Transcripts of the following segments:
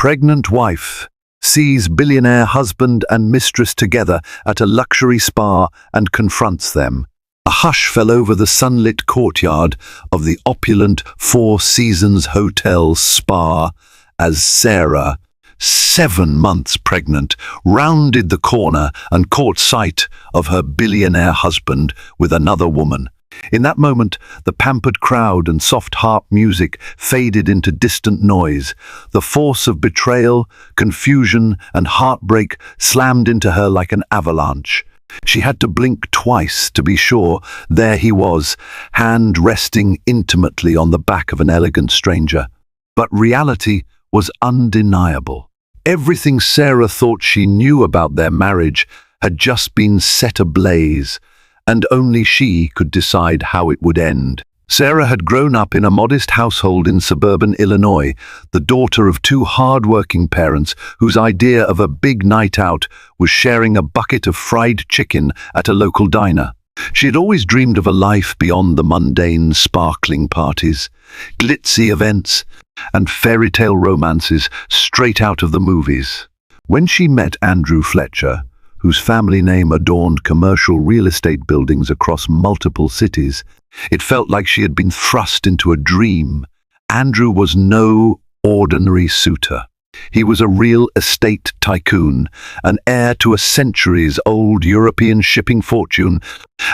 Pregnant wife sees billionaire husband and mistress together at a luxury spa and confronts them. A hush fell over the sunlit courtyard of the opulent Four Seasons Hotel spa as Sarah, 7 months pregnant, rounded the corner and caught sight of her billionaire husband with another woman. In that moment, the pampered crowd and soft harp music faded into distant noise. The force of betrayal, confusion, and heartbreak slammed into her like an avalanche. She had to blink twice to be sure there he was, hand resting intimately on the back of an elegant stranger. But reality was undeniable. Everything Sarah thought she knew about their marriage had just been set ablaze, and only she could decide how it would end. Sarah had grown up in a modest household in suburban Illinois, the daughter of 2 hard-working parents whose idea of a big night out was sharing a bucket of fried chicken at a local diner. She had always dreamed of a life beyond the mundane, sparkling parties, glitzy events, and fairy tale romances straight out of the movies. When she met Andrew Fletcher, whose family name adorned commercial real estate buildings across multiple cities, it felt like she had been thrust into a dream. Andrew was no ordinary suitor. He was a real estate tycoon, an heir to a centuries-old European shipping fortune,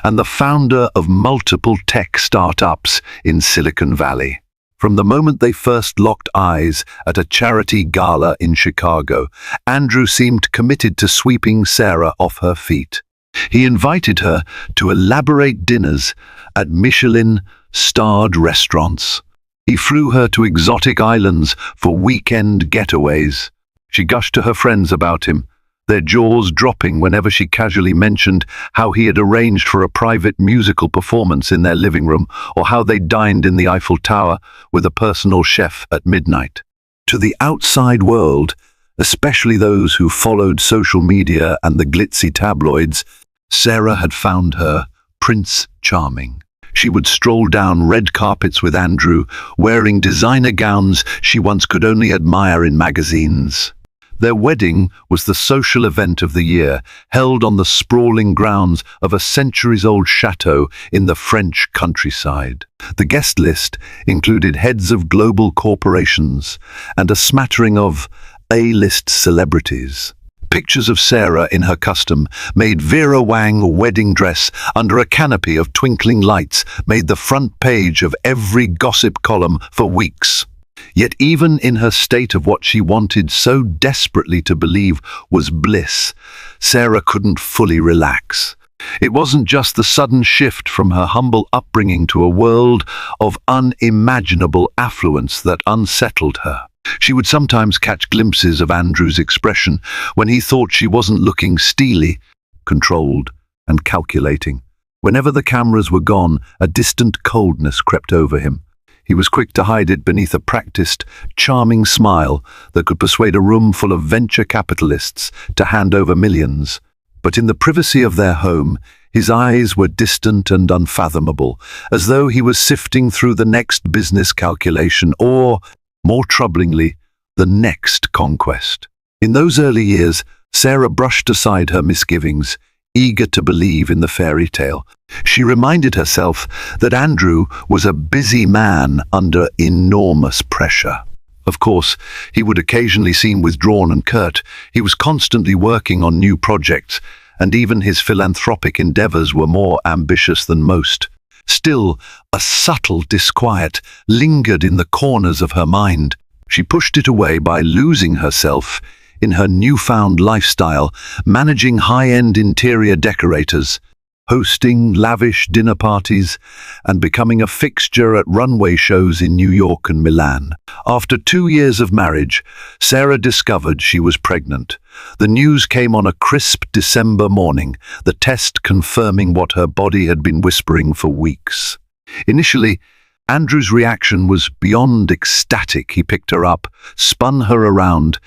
and the founder of multiple tech startups in Silicon Valley. From the moment they first locked eyes at a charity gala in Chicago, Andrew seemed committed to sweeping Sarah off her feet. He invited her to elaborate dinners at Michelin-starred restaurants. He flew her to exotic islands for weekend getaways. She gushed to her friends about him, their jaws dropping whenever she casually mentioned how he had arranged for a private musical performance in their living room, or how they dined in the Eiffel Tower with a personal chef at midnight. To the outside world, especially those who followed social media and the glitzy tabloids, Sarah had found her Prince Charming. She would stroll down red carpets with Andrew, wearing designer gowns she once could only admire in magazines. Their wedding was the social event of the year, held on the sprawling grounds of a centuries-old chateau in the French countryside. The guest list included heads of global corporations and a smattering of A-list celebrities. Pictures of Sarah in her custom-made Vera Wang wedding dress under a canopy of twinkling lights made the front page of every gossip column for weeks. Yet even in her state of what she wanted so desperately to believe was bliss, Sarah couldn't fully relax. It wasn't just the sudden shift from her humble upbringing to a world of unimaginable affluence that unsettled her. She would sometimes catch glimpses of Andrew's expression when he thought she wasn't looking steely, controlled, and calculating. Whenever the cameras were gone, a distant coldness crept over him. He was quick to hide it beneath a practiced, charming smile that could persuade a room full of venture capitalists to hand over millions. But in the privacy of their home, his eyes were distant and unfathomable, as though he was sifting through the next business calculation or, more troublingly, the next conquest. In those early years, Sarah brushed aside her misgivings, eager to believe in the fairy tale. She reminded herself that Andrew was a busy man under enormous pressure. Of course, he would occasionally seem withdrawn and curt. He was constantly working on new projects, and even his philanthropic endeavors were more ambitious than most. Still, a subtle disquiet lingered in the corners of her mind. She pushed it away by losing herself in her newfound lifestyle, managing high-end interior decorators, hosting lavish dinner parties, and becoming a fixture at runway shows in New York and Milan. After 2 years of marriage, Sarah discovered she was pregnant. The news came on a crisp December morning, the test confirming what her body had been whispering for weeks. Initially, Andrew's reaction was beyond ecstatic. He picked her up, spun her around,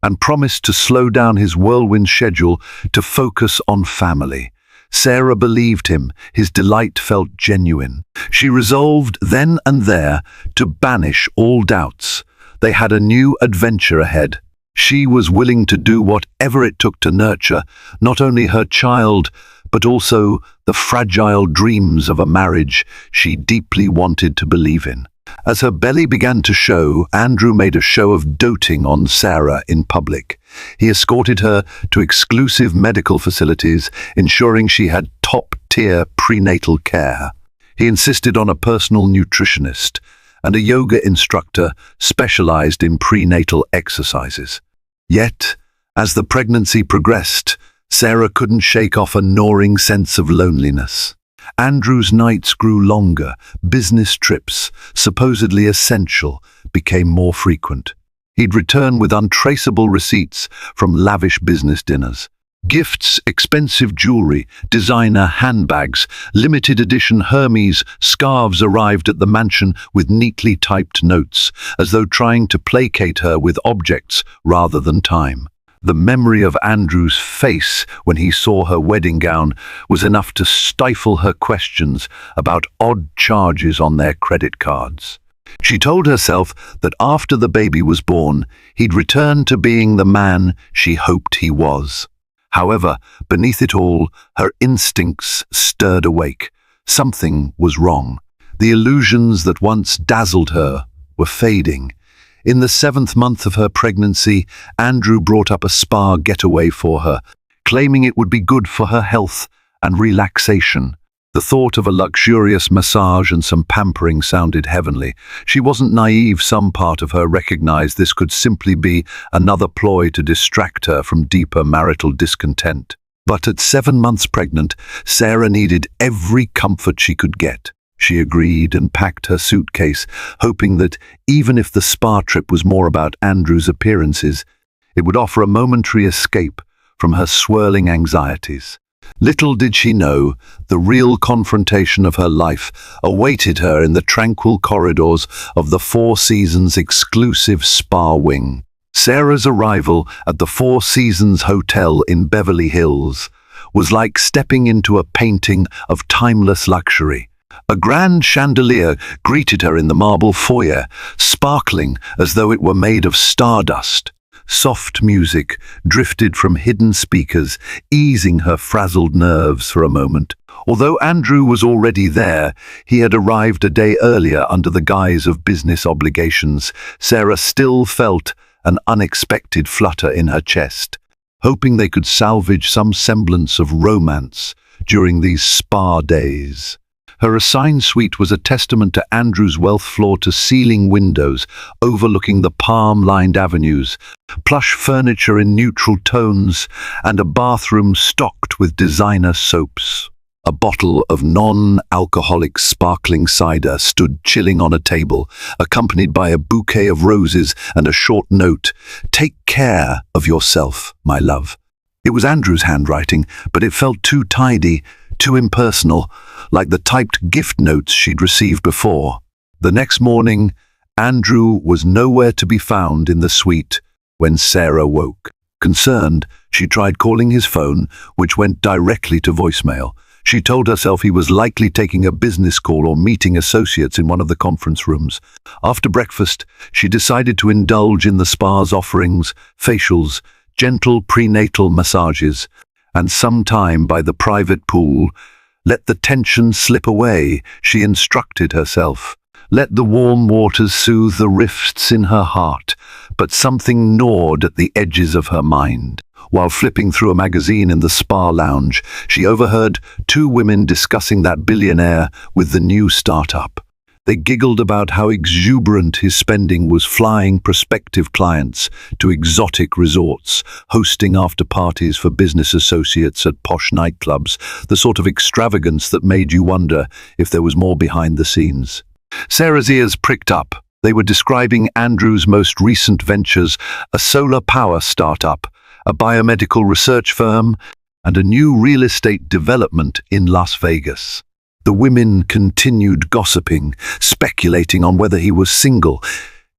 and promised to slow down his whirlwind schedule to focus on family. Sarah believed him. His delight felt genuine. She resolved then and there to banish all doubts. They had a new adventure ahead. She was willing to do whatever it took to nurture not only her child, but also the fragile dreams of a marriage she deeply wanted to believe in. As her belly began to show, Andrew made a show of doting on Sarah in public. He escorted her to exclusive medical facilities, ensuring she had top-tier prenatal care. He insisted on a personal nutritionist and a yoga instructor specialized in prenatal exercises. Yet, as the pregnancy progressed, Sarah couldn't shake off a gnawing sense of loneliness. Andrew's nights grew longer. Business trips, supposedly essential, became more frequent. He'd return with untraceable receipts from lavish business dinners. Gifts, expensive jewelry, designer handbags, limited edition Hermes scarves arrived at the mansion with neatly typed notes, as though trying to placate her with objects rather than time. The memory of Andrew's face when he saw her wedding gown was enough to stifle her questions about odd charges on their credit cards. She told herself that after the baby was born, he'd return to being the man she hoped he was. However, beneath it all, her instincts stirred awake. Something was wrong. The illusions that once dazzled her were fading. In the 7th month of her pregnancy, Andrew brought up a spa getaway for her, claiming it would be good for her health and relaxation. The thought of a luxurious massage and some pampering sounded heavenly. She wasn't naive. Some part of her recognized this could simply be another ploy to distract her from deeper marital discontent. But at 7 months pregnant, Sarah needed every comfort she could get. She agreed and packed her suitcase, hoping that even if the spa trip was more about Andrew's appearances, it would offer a momentary escape from her swirling anxieties. Little did she know, the real confrontation of her life awaited her in the tranquil corridors of the Four Seasons exclusive spa wing. Sarah's arrival at the Four Seasons Hotel in Beverly Hills was like stepping into a painting of timeless luxury. A grand chandelier greeted her in the marble foyer, sparkling as though it were made of stardust. Soft music drifted from hidden speakers, easing her frazzled nerves for a moment. Although Andrew was already there, he had arrived a day earlier under the guise of business obligations. Sarah still felt an unexpected flutter in her chest, hoping they could salvage some semblance of romance during these spa days. Her assigned suite was a testament to Andrew's wealth, floor-to-ceiling windows overlooking the palm-lined avenues, plush furniture in neutral tones, and a bathroom stocked with designer soaps. A bottle of non-alcoholic sparkling cider stood chilling on a table, accompanied by a bouquet of roses and a short note, "Take care of yourself, my love." It was Andrew's handwriting, but it felt too tidy, too impersonal, like the typed gift notes she'd received before. The next morning, Andrew was nowhere to be found in the suite when Sarah woke. Concerned, she tried calling his phone, which went directly to voicemail. She told herself he was likely taking a business call or meeting associates in one of the conference rooms. After breakfast, she decided to indulge in the spa's offerings, facials, gentle prenatal massages, and some time by the private pool. Let the tension slip away, she instructed herself. Let the warm waters soothe the rifts in her heart, but something gnawed at the edges of her mind. While flipping through a magazine in the spa lounge, she overheard two women discussing that billionaire with the new startup. They giggled about how exuberant his spending was, flying prospective clients to exotic resorts, hosting after-parties for business associates at posh nightclubs, the sort of extravagance that made you wonder if there was more behind the scenes. Sarah's ears pricked up. They were describing Andrew's most recent ventures, a solar power startup, a biomedical research firm, and a new real estate development in Las Vegas. The women continued gossiping, speculating on whether he was single.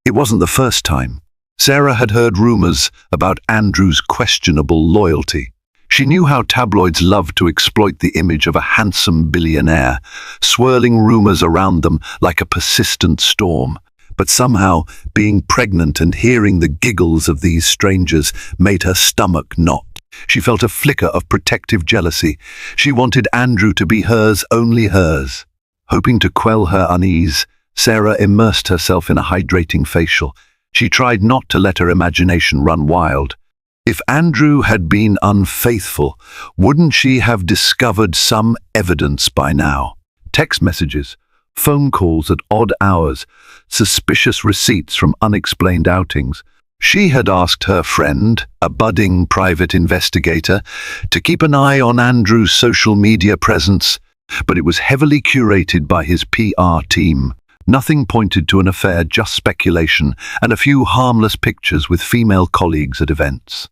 It wasn't the first time. Sarah had heard rumors about Andrew's questionable loyalty. She knew how tabloids loved to exploit the image of a handsome billionaire, swirling rumors around them like a persistent storm. But somehow, being pregnant and hearing the giggles of these strangers made her stomach knot. She felt a flicker of protective jealousy. She wanted Andrew to be hers, only hers. Hoping to quell her unease, Sarah immersed herself in a hydrating facial. She tried not to let her imagination run wild. If Andrew had been unfaithful, wouldn't she have discovered some evidence by now? Text messages, phone calls at odd hours, suspicious receipts from unexplained outings. She had asked her friend, a budding private investigator, to keep an eye on Andrew's social media presence, but it was heavily curated by his PR team. Nothing pointed to an affair, just speculation and a few harmless pictures with female colleagues at events.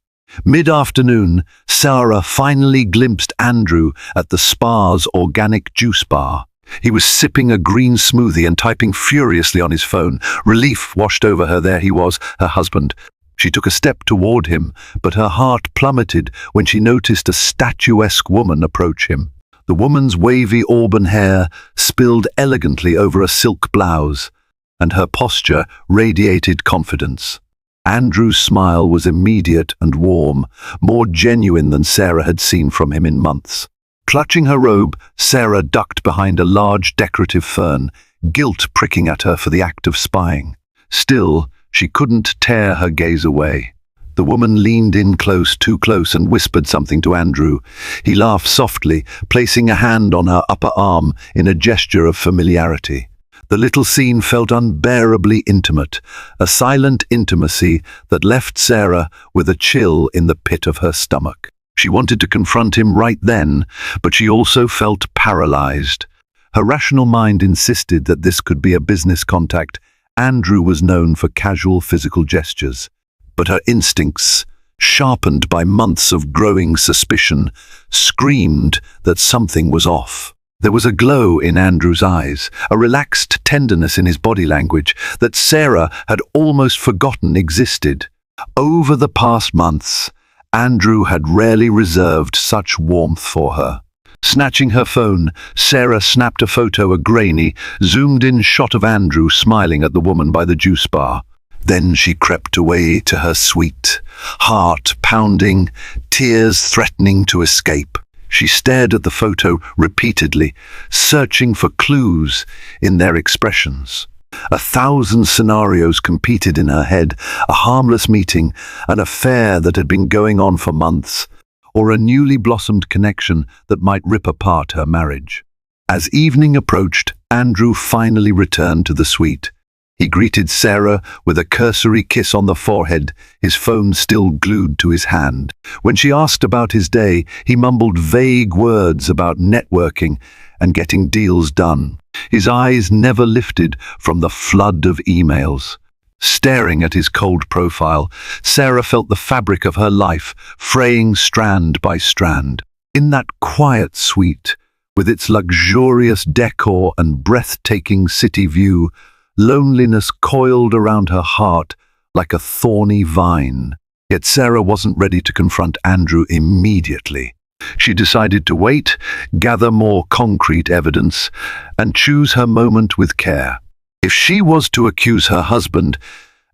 Mid-afternoon, Sarah finally glimpsed Andrew at the spa's organic juice bar. He was sipping a green smoothie and typing furiously on his phone. Relief washed over her. There he was, her husband. She took a step toward him, but her heart plummeted when she noticed a statuesque woman approach him. The woman's wavy auburn hair spilled elegantly over a silk blouse, and her posture radiated confidence. Andrew's smile was immediate and warm, more genuine than Sarah had seen from him in months. Clutching her robe, Sarah ducked behind a large decorative fern, guilt pricking at her for the act of spying. Still, she couldn't tear her gaze away. The woman leaned in close, too close, and whispered something to Andrew. He laughed softly, placing a hand on her upper arm in a gesture of familiarity. The little scene felt unbearably intimate, a silent intimacy that left Sarah with a chill in the pit of her stomach. She wanted to confront him right then, but she also felt paralyzed. Her rational mind insisted that this could be a business contact. Andrew was known for casual physical gestures, but her instincts, sharpened by months of growing suspicion, screamed that something was off. There was a glow in Andrew's eyes, a relaxed tenderness in his body language that Sarah had almost forgotten existed. Over the past months, Andrew had rarely reserved such warmth for her. Snatching her phone, Sarah snapped a photo, a grainy, zoomed-in shot of Andrew smiling at the woman by the juice bar. Then she crept away to her suite, heart pounding, tears threatening to escape. She stared at the photo repeatedly, searching for clues in their expressions. 1,000 scenarios competed in her head: a harmless meeting, an affair that had been going on for months, or a newly blossomed connection that might rip apart her marriage. As evening approached, Andrew finally returned to the suite. He greeted Sarah with a cursory kiss on the forehead, his phone still glued to his hand. When she asked about his day, he mumbled vague words about networking and getting deals done. His eyes never lifted from the flood of emails. Staring at his cold profile, Sarah felt the fabric of her life fraying strand by strand. In that quiet suite, with its luxurious decor and breathtaking city view, loneliness coiled around her heart like a thorny vine. Yet Sarah wasn't ready to confront Andrew immediately. She decided to wait, gather more concrete evidence, and choose her moment with care. If she was to accuse her husband,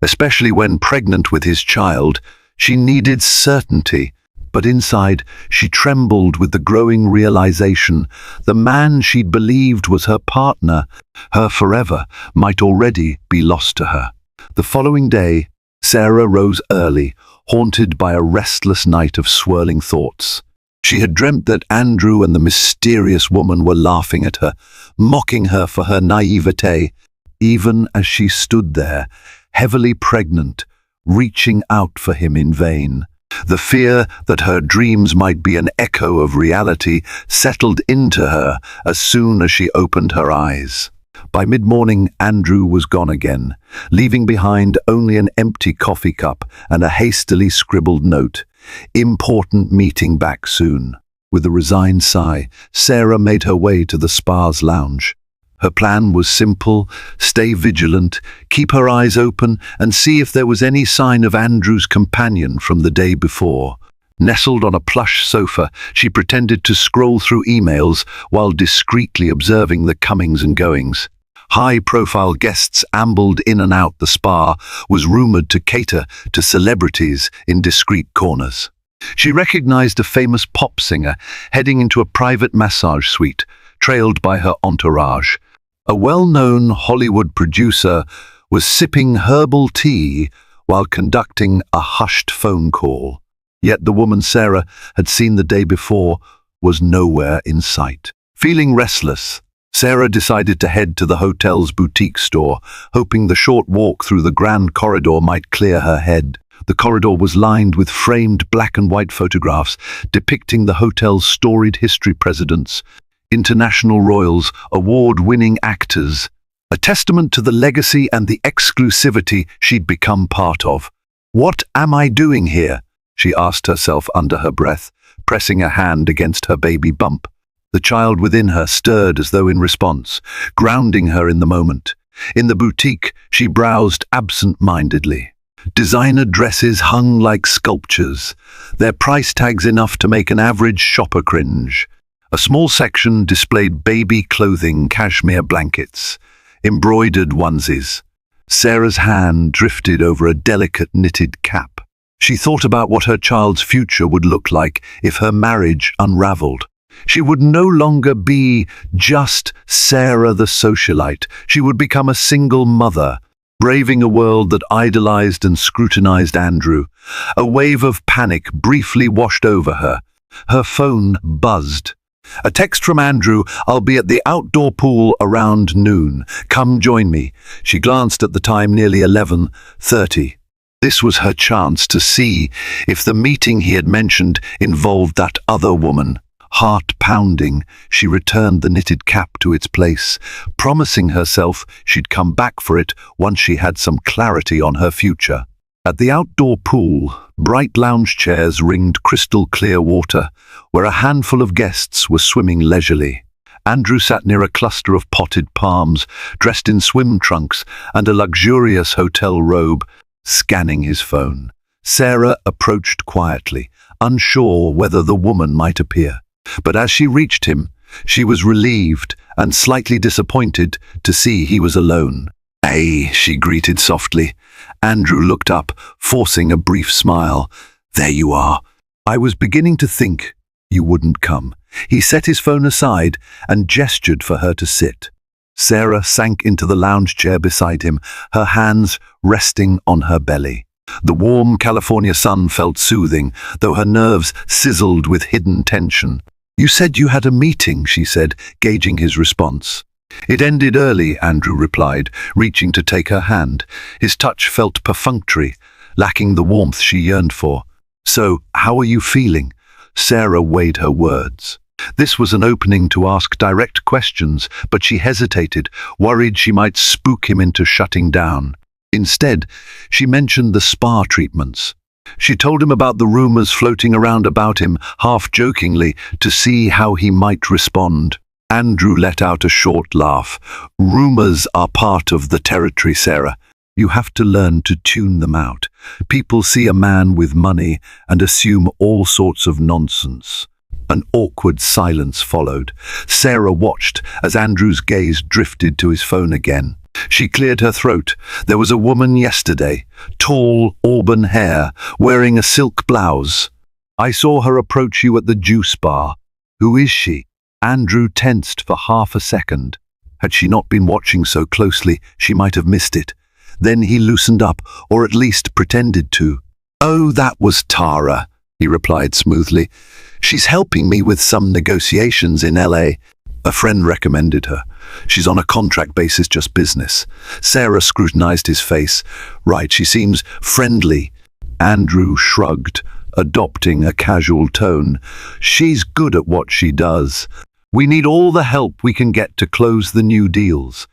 especially when pregnant with his child, she needed certainty. But inside, she trembled with the growing realization the man she'd believed was her partner, her forever, might already be lost to her. The following day, Sarah rose early, haunted by a restless night of swirling thoughts. She had dreamt that Andrew and the mysterious woman were laughing at her, mocking her for her naivete, even as she stood there, heavily pregnant, reaching out for him in vain. The fear that her dreams might be an echo of reality settled into her as soon as she opened her eyes. By mid-morning, Andrew was gone again, leaving behind only an empty coffee cup and a hastily scribbled note. Important meeting back soon. With a resigned sigh, Sarah made her way to the spa's lounge. Her plan was simple: stay vigilant, keep her eyes open, and see if there was any sign of Andrew's companion from the day before. Nestled on a plush sofa, she pretended to scroll through emails while discreetly observing the comings and goings. High-profile guests ambled in and out. The spa was rumored to cater to celebrities in discreet corners. She recognized a famous pop singer heading into a private massage suite, trailed by her entourage. A well-known Hollywood producer was sipping herbal tea while conducting a hushed phone call. Yet the woman Sarah had seen the day before was nowhere in sight. Feeling restless, Sarah decided to head to the hotel's boutique store, hoping the short walk through the grand corridor might clear her head. The corridor was lined with framed black and white photographs depicting the hotel's storied history, presidents, international royals, award-winning actors, a testament to the legacy and the exclusivity she'd become part of. "What am I doing here?" she asked herself under her breath, pressing a hand against her baby bump. The child within her stirred as though in response, grounding her in the moment. In the boutique, she browsed absent-mindedly. Designer dresses hung like sculptures, their price tags enough to make an average shopper cringe. A small section displayed baby clothing, cashmere blankets, embroidered onesies. Sarah's hand drifted over a delicate knitted cap. She thought about what her child's future would look like if her marriage unraveled. She would no longer be just Sarah the socialite. She would become a single mother, braving a world that idolized and scrutinized Andrew. A wave of panic briefly washed over her. Her phone buzzed. A text from Andrew: "I'll be at the outdoor pool around noon. Come join me." She glanced at the time, nearly 11:30. This was her chance to see if the meeting he had mentioned involved that other woman. Heart pounding, she returned the knitted cap to its place, promising herself she'd come back for it once she had some clarity on her future. At the outdoor pool, bright lounge chairs ringed crystal clear water, where a handful of guests were swimming leisurely. Andrew sat near a cluster of potted palms, dressed in swim trunks and a luxurious hotel robe, scanning his phone. Sarah approached quietly, unsure whether the woman might appear. But as she reached him, she was relieved and slightly disappointed to see he was alone. "Hey," she greeted softly. Andrew looked up, forcing a brief smile. "There you are. I was beginning to think you wouldn't come." He set his phone aside and gestured for her to sit. Sarah sank into the lounge chair beside him, her hands resting on her belly. The warm California sun felt soothing, though her nerves sizzled with hidden tension. "You said you had a meeting," she said, gauging his response. "It ended early," Andrew replied, reaching to take her hand. His touch felt perfunctory, lacking the warmth she yearned for. "So, how are you feeling?" Sarah weighed her words. This was an opening to ask direct questions, but she hesitated, worried she might spook him into shutting down. Instead, she mentioned the spa treatments. She told him about the rumors floating around about him, half-jokingly, to see how he might respond. Andrew let out a short laugh. "Rumors are part of the territory, Sarah. You have to learn to tune them out. People see a man with money and assume all sorts of nonsense." An awkward silence followed. Sarah watched as Andrew's gaze drifted to his phone again. She cleared her throat. "There was a woman yesterday, tall, auburn hair, wearing a silk blouse. I saw her approach you at the juice bar. Who is she?" Andrew tensed for half a second. Had she not been watching so closely, she might have missed it. Then he loosened up, or at least pretended to. "Oh, that was Tara," he replied smoothly. "She's helping me with some negotiations in LA. A friend recommended her. She's on a contract basis, just business." Sarah scrutinized his face. "Right, she seems friendly." Andrew shrugged, adopting a casual tone. "She's good at what she does. We need all the help we can get to close the new deals."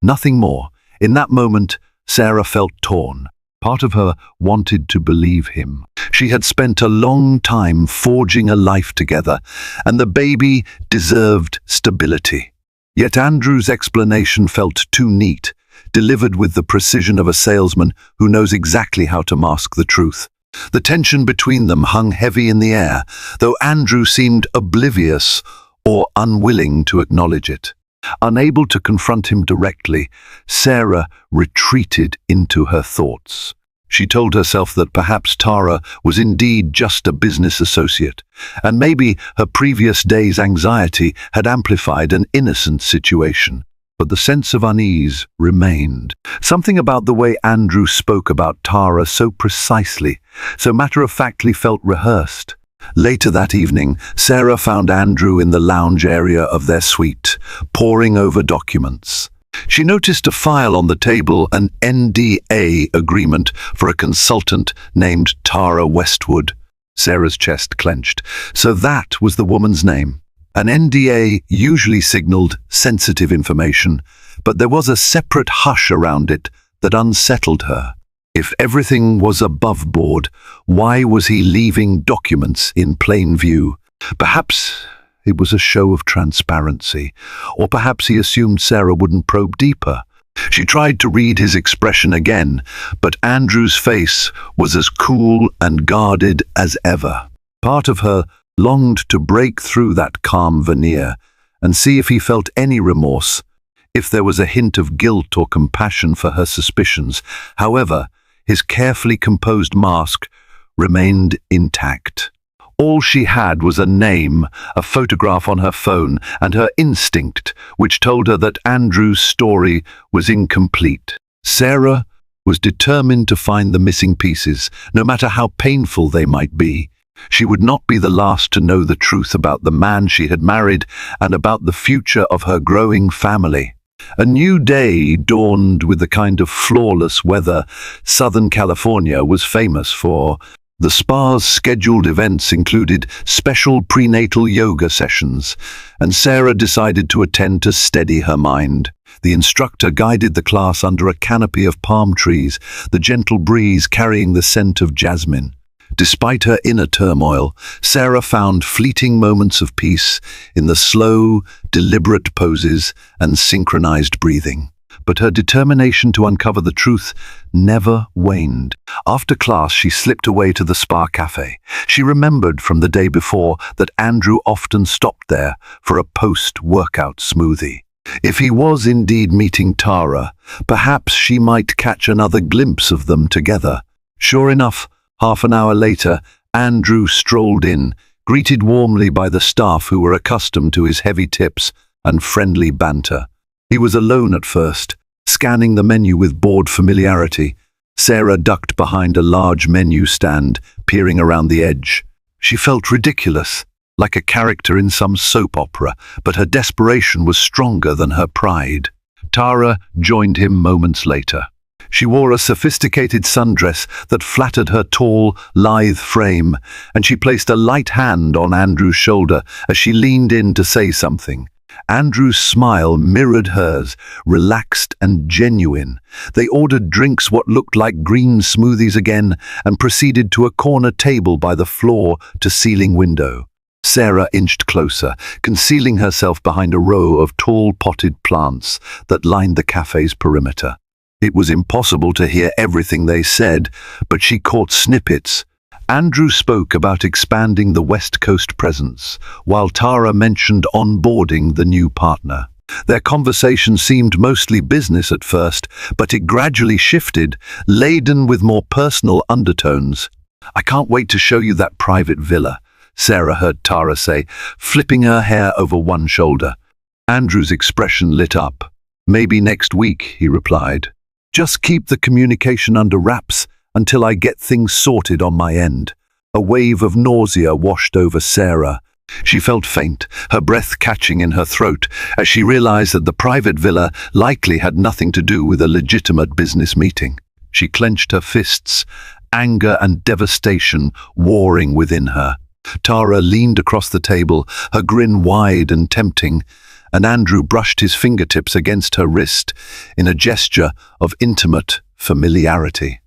Nothing more. In that moment, Sarah felt torn. Part of her wanted to believe him. She had spent a long time forging a life together, and the baby deserved stability. Yet Andrew's explanation felt too neat, delivered with the precision of a salesman who knows exactly how to mask the truth. The tension between them hung heavy in the air, though Andrew seemed oblivious or unwilling to acknowledge it. Unable to confront him directly, Sarah retreated into her thoughts. She told herself that perhaps Tara was indeed just a business associate, and maybe her previous day's anxiety had amplified an innocent situation. But the sense of unease remained. Something about the way Andrew spoke about Tara so precisely, so matter-of-factly felt rehearsed. Later that evening, Sarah found Andrew in the lounge area of their suite, poring over documents. She noticed a file on the table, an NDA agreement for a consultant named Tara Westwood. Sarah's chest clenched. So that was the woman's name. An NDA usually signaled sensitive information, but there was a separate hush around it that unsettled her. If everything was above board, why was he leaving documents in plain view? Perhaps it was a show of transparency, or perhaps he assumed Sarah wouldn't probe deeper. She tried to read his expression again, but Andrew's face was as cool and guarded as ever. Part of her longed to break through that calm veneer and see if he felt any remorse, if there was a hint of guilt or compassion for her suspicions. However, his carefully composed mask remained intact. All she had was a name, a photograph on her phone, and her instinct, which told her that Andrew's story was incomplete. Sarah was determined to find the missing pieces, no matter how painful they might be. She would not be the last to know the truth about the man she had married and about the future of her growing family. A new day dawned with the kind of flawless weather Southern California was famous for. The spa's scheduled events included special prenatal yoga sessions, and Sarah decided to attend to steady her mind. The instructor guided the class under a canopy of palm trees, the gentle breeze carrying the scent of jasmine. Despite her inner turmoil, Sarah found fleeting moments of peace in the slow, deliberate poses and synchronized breathing. But her determination to uncover the truth never waned. After class, she slipped away to the spa cafe. She remembered from the day before that Andrew often stopped there for a post-workout smoothie. If he was indeed meeting Tara, perhaps she might catch another glimpse of them together. Sure enough, half an hour later, Andrew strolled in, greeted warmly by the staff who were accustomed to his heavy tips and friendly banter. He was alone at first, scanning the menu with bored familiarity. Sarah ducked behind a large menu stand, peering around the edge. She felt ridiculous, like a character in some soap opera, but her desperation was stronger than her pride. Tara joined him moments later. She wore a sophisticated sundress that flattered her tall, lithe frame, and she placed a light hand on Andrew's shoulder as she leaned in to say something. Andrew's smile mirrored hers, relaxed and genuine. They ordered drinks, what looked like green smoothies again, and proceeded to a corner table by the floor-to-ceiling window. Sarah inched closer, concealing herself behind a row of tall potted plants that lined the cafe's perimeter. It was impossible to hear everything they said, but she caught snippets. Andrew spoke about expanding the West Coast presence, while Tara mentioned onboarding the new partner. Their conversation seemed mostly business at first, but it gradually shifted, laden with more personal undertones. "I can't wait to show you that private villa," Sarah heard Tara say, flipping her hair over one shoulder. Andrew's expression lit up. "Maybe next week," he replied. "Just keep the communication under wraps until I get things sorted on my end." A wave of nausea washed over Sarah. She felt faint, her breath catching in her throat, as she realized that the private villa likely had nothing to do with a legitimate business meeting. She clenched her fists, anger and devastation warring within her. Tara leaned across the table, her grin wide and tempting, and Andrew brushed his fingertips against her wrist in a gesture of intimate familiarity.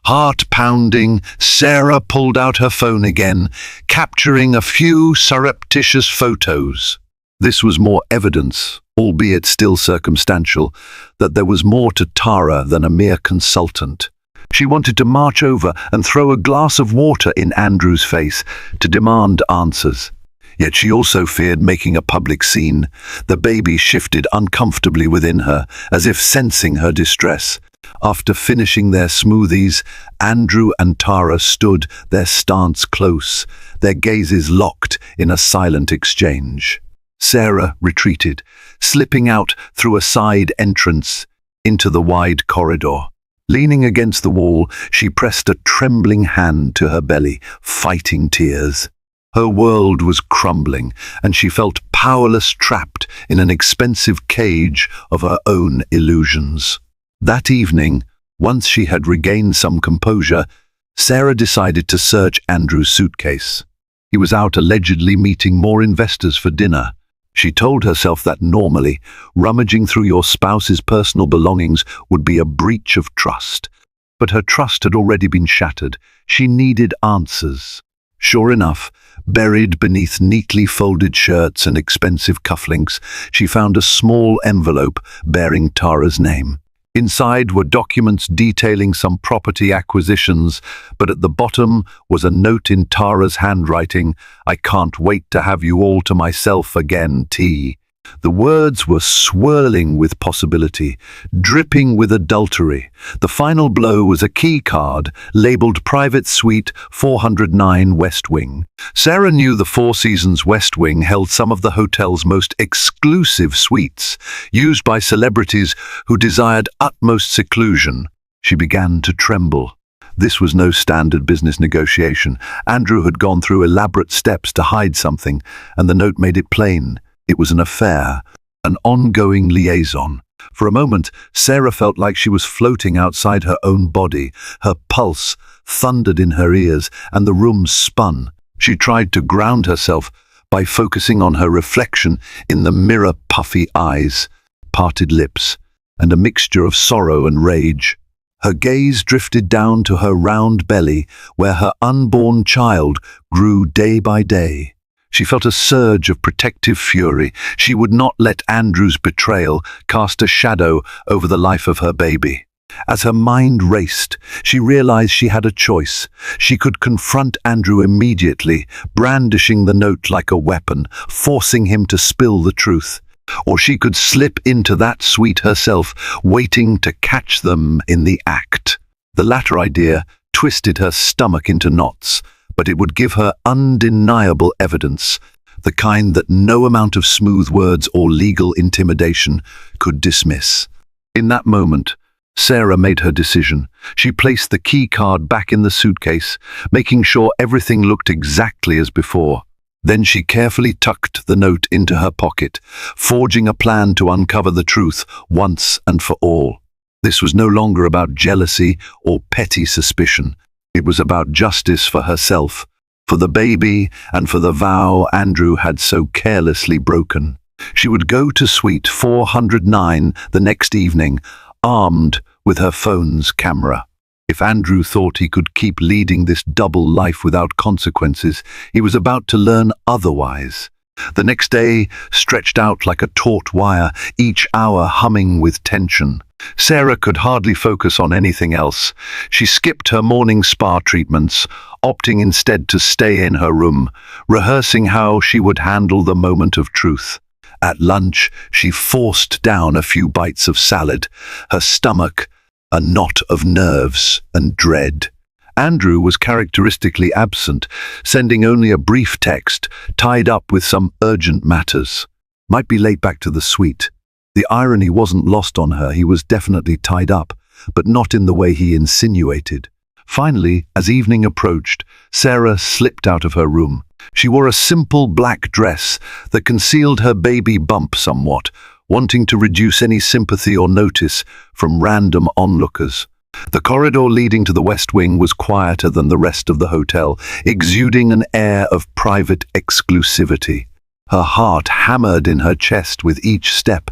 Heart-pounding, Sarah pulled out her phone again, capturing a few surreptitious photos. This was more evidence, albeit still circumstantial, that there was more to Tara than a mere consultant. She wanted to march over and throw a glass of water in Andrew's face to demand answers. Yet she also feared making a public scene. The baby shifted uncomfortably within her, as if sensing her distress. After finishing their smoothies, Andrew and Tara stood, their stance close, their gazes locked in a silent exchange. Sarah retreated, slipping out through a side entrance into the wide corridor. Leaning against the wall, she pressed a trembling hand to her belly, fighting tears. Her world was crumbling, and she felt powerless, trapped in an expensive cage of her own illusions. That evening, once she had regained some composure, Sarah decided to search Andrew's suitcase. He was out allegedly meeting more investors for dinner. She told herself that normally, rummaging through your spouse's personal belongings would be a breach of trust. But her trust had already been shattered. She needed answers. Sure enough, buried beneath neatly folded shirts and expensive cufflinks, she found a small envelope bearing Tara's name. Inside were documents detailing some property acquisitions, but at the bottom was a note in Tara's handwriting, "I can't wait to have you all to myself again, T." The words were swirling with possibility, dripping with adultery. The final blow was a key card labeled Private Suite 409 West Wing. Sarah knew the Four Seasons West Wing held some of the hotel's most exclusive suites, used by celebrities who desired utmost seclusion. She began to tremble. This was no standard business negotiation. Andrew had gone through elaborate steps to hide something, and the note made it plain. It was an affair, an ongoing liaison. For a moment, Sarah felt like she was floating outside her own body. Her pulse thundered in her ears, and the room spun. She tried to ground herself by focusing on her reflection in the mirror, puffy eyes, parted lips, and a mixture of sorrow and rage. Her gaze drifted down to her round belly, where her unborn child grew day by day. She felt a surge of protective fury. She would not let Andrew's betrayal cast a shadow over the life of her baby. As her mind raced, she realized she had a choice. She could confront Andrew immediately, brandishing the note like a weapon, forcing him to spill the truth. Or she could slip into that suite herself, waiting to catch them in the act. The latter idea twisted her stomach into knots, but it would give her undeniable evidence, the kind that no amount of smooth words or legal intimidation could dismiss. In that moment, Sarah made her decision. She placed the key card back in the suitcase, making sure everything looked exactly as before. Then she carefully tucked the note into her pocket, forging a plan to uncover the truth once and for all. This was no longer about jealousy or petty suspicion. It was about justice for herself, for the baby, and for the vow Andrew had so carelessly broken. She would go to Suite 409 the next evening, armed with her phone's camera. If Andrew thought he could keep leading this double life without consequences, he was about to learn otherwise. The next day stretched out like a taut wire, each hour humming with tension. Sarah could hardly focus on anything else. She skipped her morning spa treatments, opting instead to stay in her room, rehearsing how she would handle the moment of truth. At lunch, she forced down a few bites of salad, her stomach a knot of nerves and dread. Andrew was characteristically absent, sending only a brief text, tied up with some urgent matters. Might be late back to the suite. The irony wasn't lost on her. He was definitely tied up, but not in the way he insinuated. Finally, as evening approached, Sarah slipped out of her room. She wore a simple black dress that concealed her baby bump somewhat, wanting to reduce any sympathy or notice from random onlookers. The corridor leading to the West Wing was quieter than the rest of the hotel, exuding an air of private exclusivity. Her heart hammered in her chest with each step,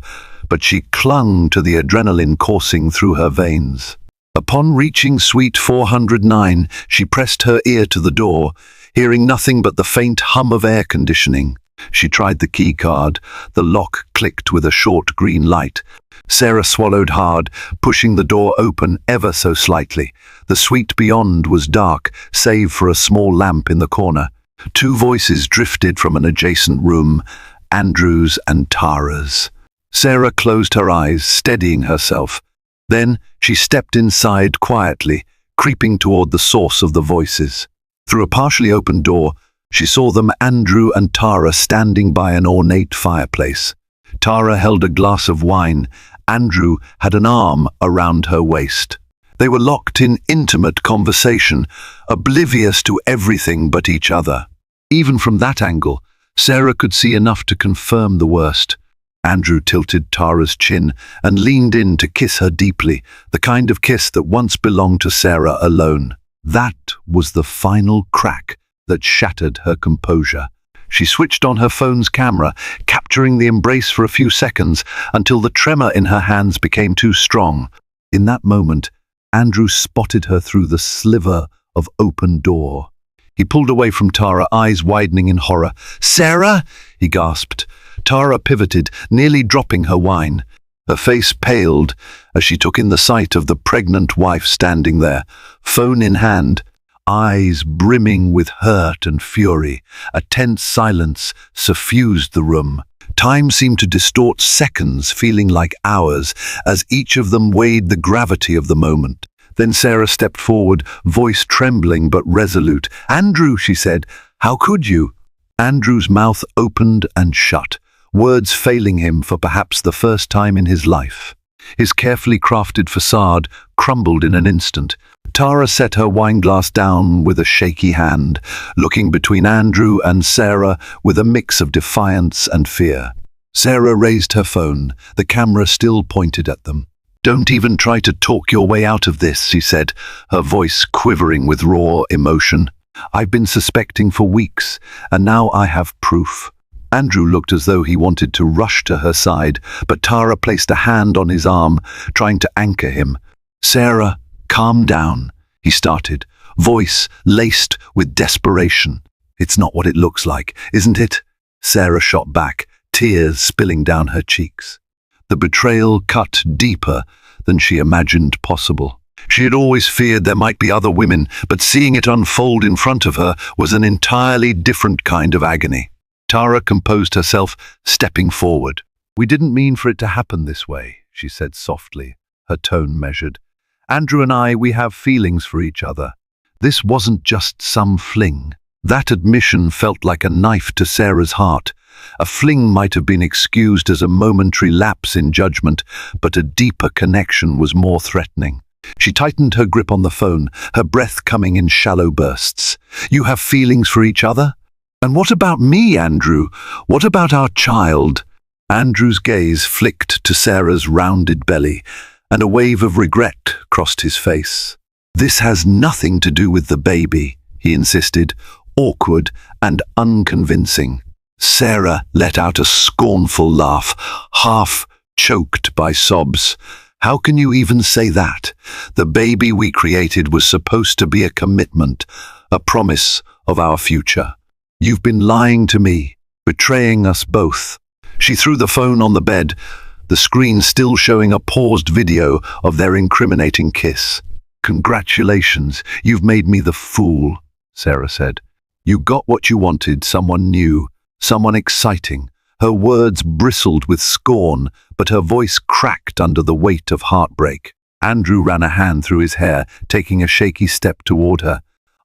but she clung to the adrenaline coursing through her veins. Upon reaching Suite 409, she pressed her ear to the door, hearing nothing but the faint hum of air conditioning. She tried the key card. The lock clicked with a short green light. Sarah swallowed hard, pushing the door open ever so slightly. The suite beyond was dark, save for a small lamp in the corner. Two voices drifted from an adjacent room, Andrew's and Tara's. Sarah closed her eyes, steadying herself. Then she stepped inside quietly, creeping toward the source of the voices. Through a partially open door, she saw them, Andrew and Tara, standing by an ornate fireplace. Tara held a glass of wine. Andrew had an arm around her waist. They were locked in intimate conversation, oblivious to everything but each other. Even from that angle, Sarah could see enough to confirm the worst. Andrew tilted Tara's chin and leaned in to kiss her deeply, the kind of kiss that once belonged to Sarah alone. That was the final crack that shattered her composure. She switched on her phone's camera, capturing the embrace for a few seconds until the tremor in her hands became too strong. In that moment, Andrew spotted her through the sliver of open door. He pulled away from Tara, eyes widening in horror. "Sarah!" he gasped. Tara pivoted, nearly dropping her wine. Her face paled as she took in the sight of the pregnant wife standing there, phone in hand, eyes brimming with hurt and fury. A tense silence suffused the room. Time seemed to distort seconds, feeling like hours, as each of them weighed the gravity of the moment. Then Sarah stepped forward, voice trembling but resolute. "Andrew," she said, "how could you?" Andrew's mouth opened and shut, words failing him for perhaps the first time in his life. His carefully crafted facade crumbled in an instant. Tara set her wineglass down with a shaky hand, looking between Andrew and Sarah with a mix of defiance and fear. Sarah raised her phone, the camera still pointed at them. "Don't even try to talk your way out of this," she said, her voice quivering with raw emotion. "I've been suspecting for weeks, and now I have proof." Andrew looked as though he wanted to rush to her side, but Tara placed a hand on his arm, trying to anchor him. "Sarah, calm down," he started, voice laced with desperation. "It's not what it looks like, isn't it?" Sarah shot back, tears spilling down her cheeks. The betrayal cut deeper than she imagined possible. She had always feared there might be other women, but seeing it unfold in front of her was an entirely different kind of agony. Tara composed herself, stepping forward. "We didn't mean for it to happen this way," she said softly, her tone measured. "Andrew and I, we have feelings for each other. This wasn't just some fling." That admission felt like a knife to Sarah's heart. A fling might have been excused as a momentary lapse in judgment, but a deeper connection was more threatening. She tightened her grip on the phone, her breath coming in shallow bursts. "You have feelings for each other? And what about me, Andrew? What about our child?" Andrew's gaze flicked to Sarah's rounded belly, and a wave of regret crossed his face. "This has nothing to do with the baby," he insisted, awkward and unconvincing. Sarah let out a scornful laugh, half choked by sobs. "How can you even say that? The baby we created was supposed to be a commitment, a promise of our future. You've been lying to me, betraying us both." She threw the phone on the bed, the screen still showing a paused video of their incriminating kiss. "Congratulations, you've made me the fool," Sarah said. "You got what you wanted, someone new, someone exciting." Her words bristled with scorn, but her voice cracked under the weight of heartbreak. Andrew ran a hand through his hair, taking a shaky step toward her.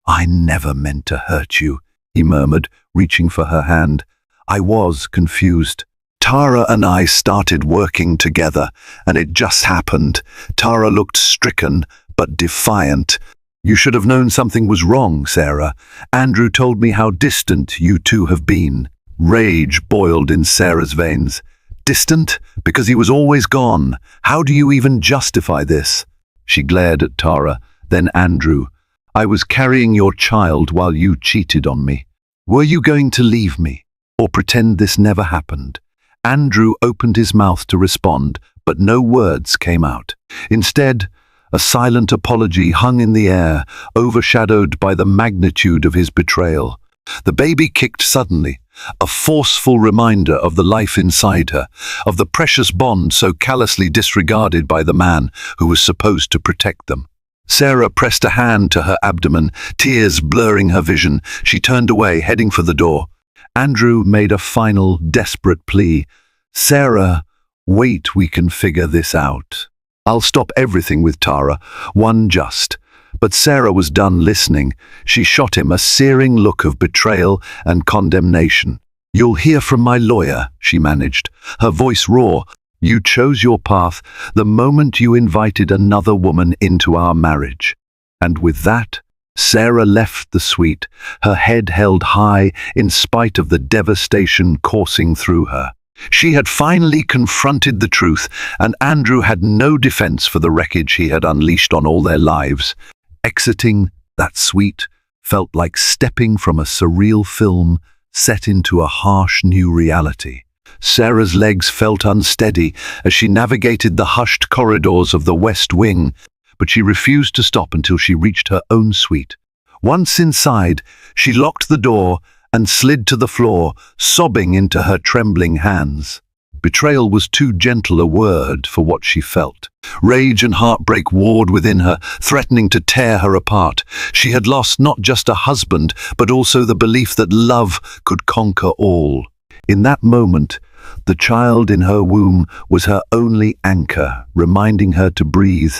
"I never meant to hurt you," he murmured, reaching for her hand. "I was confused. Tara and I started working together, and it just happened." Tara looked stricken, but defiant. "You should have known something was wrong, Sarah. Andrew told me how distant you two have been." Rage boiled in Sarah's veins. "Distant? Because he was always gone. How do you even justify this?" She glared at Tara, then Andrew. "I was carrying your child while you cheated on me. Were you going to leave me, or pretend this never happened?" Andrew opened his mouth to respond, but no words came out. Instead, a silent apology hung in the air, overshadowed by the magnitude of his betrayal. The baby kicked suddenly, a forceful reminder of the life inside her, of the precious bond so callously disregarded by the man who was supposed to protect them. Sarah pressed a hand to her abdomen, tears blurring her vision. She turned away, heading for the door. Andrew made a final, desperate plea. "Sarah, wait, we can figure this out. I'll stop everything with Tara, one just." But Sarah was done listening. She shot him a searing look of betrayal and condemnation. "You'll hear from my lawyer," she managed, her voice raw. "You chose your path the moment you invited another woman into our marriage." And with that, Sarah left the suite, her head held high in spite of the devastation coursing through her. She had finally confronted the truth, and Andrew had no defense for the wreckage he had unleashed on all their lives. Exiting that suite felt like stepping from a surreal film set into a harsh new reality. Sarah's legs felt unsteady as she navigated the hushed corridors of the West Wing, but she refused to stop until she reached her own suite. Once inside, she locked the door and slid to the floor, sobbing into her trembling hands. Betrayal was too gentle a word for what she felt. Rage and heartbreak warred within her, threatening to tear her apart. She had lost not just a husband, but also the belief that love could conquer all. In that moment, the child in her womb was her only anchor, reminding her to breathe,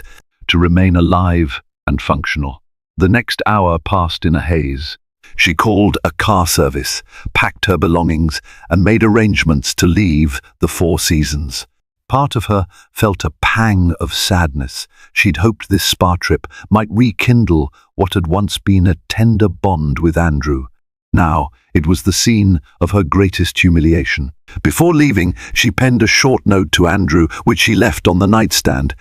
to remain alive and functional. The next hour passed in a haze. She called a car service, packed her belongings, and made arrangements to leave the Four Seasons. Part of her felt a pang of sadness. She'd hoped this spa trip might rekindle what had once been a tender bond with Andrew. Now, it was the scene of her greatest humiliation. Before leaving, she penned a short note to Andrew, which she left on the nightstand.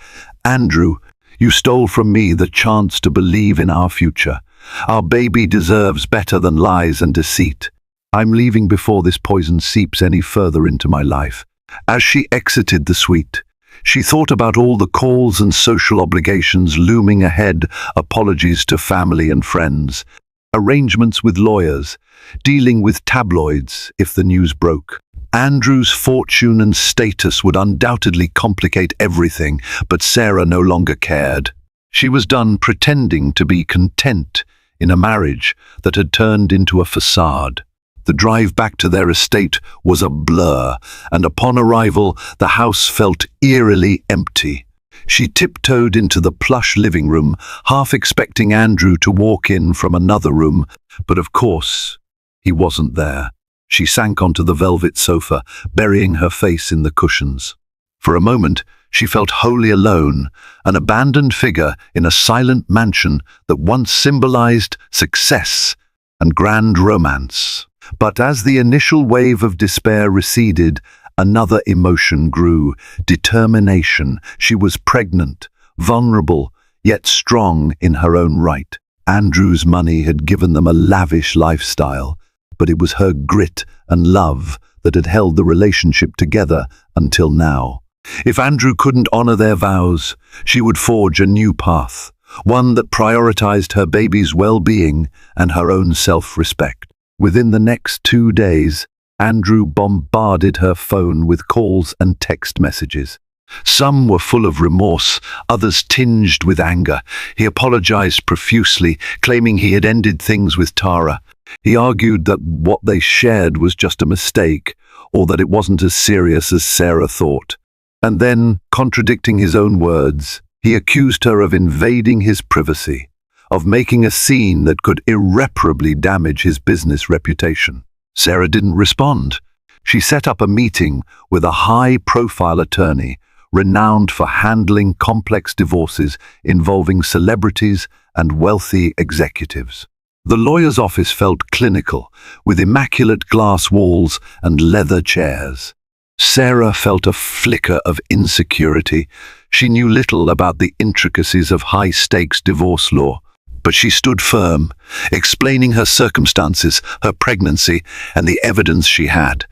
"Andrew, you stole from me the chance to believe in our future. Our baby deserves better than lies and deceit. I'm leaving before this poison seeps any further into my life." As she exited the suite, she thought about all the calls and social obligations looming ahead, apologies to family and friends, arrangements with lawyers, dealing with tabloids if the news broke. Andrew's fortune and status would undoubtedly complicate everything, but Sarah no longer cared. She was done pretending to be content in a marriage that had turned into a facade. The drive back to their estate was a blur, and upon arrival, the house felt eerily empty. She tiptoed into the plush living room, half expecting Andrew to walk in from another room, but of course, he wasn't there. She sank onto the velvet sofa, burying her face in the cushions. For a moment, she felt wholly alone, an abandoned figure in a silent mansion that once symbolized success and grand romance. But as the initial wave of despair receded, another emotion grew: determination. She was pregnant, vulnerable, yet strong in her own right. Andrew's money had given them a lavish lifestyle, but it was her grit and love that had held the relationship together until now. If Andrew couldn't honor their vows, she would forge a new path, one that prioritized her baby's well-being and her own self-respect. Within the next 2 days, Andrew bombarded her phone with calls and text messages. Some were full of remorse, others tinged with anger. He apologized profusely, claiming he had ended things with Tara. He argued that what they shared was just a mistake, or that it wasn't as serious as Sarah thought. And then, contradicting his own words, he accused her of invading his privacy, of making a scene that could irreparably damage his business reputation. Sarah didn't respond. She set up a meeting with a high-profile attorney, renowned for handling complex divorces involving celebrities and wealthy executives. The lawyer's office felt clinical, with immaculate glass walls and leather chairs. Sarah felt a flicker of insecurity. She knew little about the intricacies of high-stakes divorce law, but she stood firm, explaining her circumstances, her pregnancy, and the evidence she had.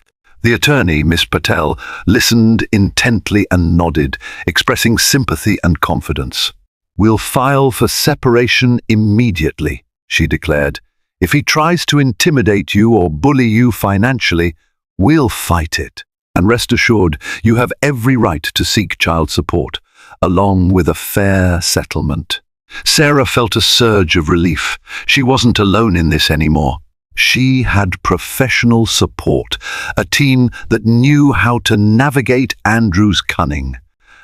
The attorney, Miss Patel, listened intently and nodded, expressing sympathy and confidence. "We'll file for separation immediately," she declared. "If he tries to intimidate you or bully you financially, we'll fight it. And rest assured, you have every right to seek child support, along with a fair settlement." Sarah felt a surge of relief. She wasn't alone in this anymore. She had professional support, a team that knew how to navigate Andrew's cunning.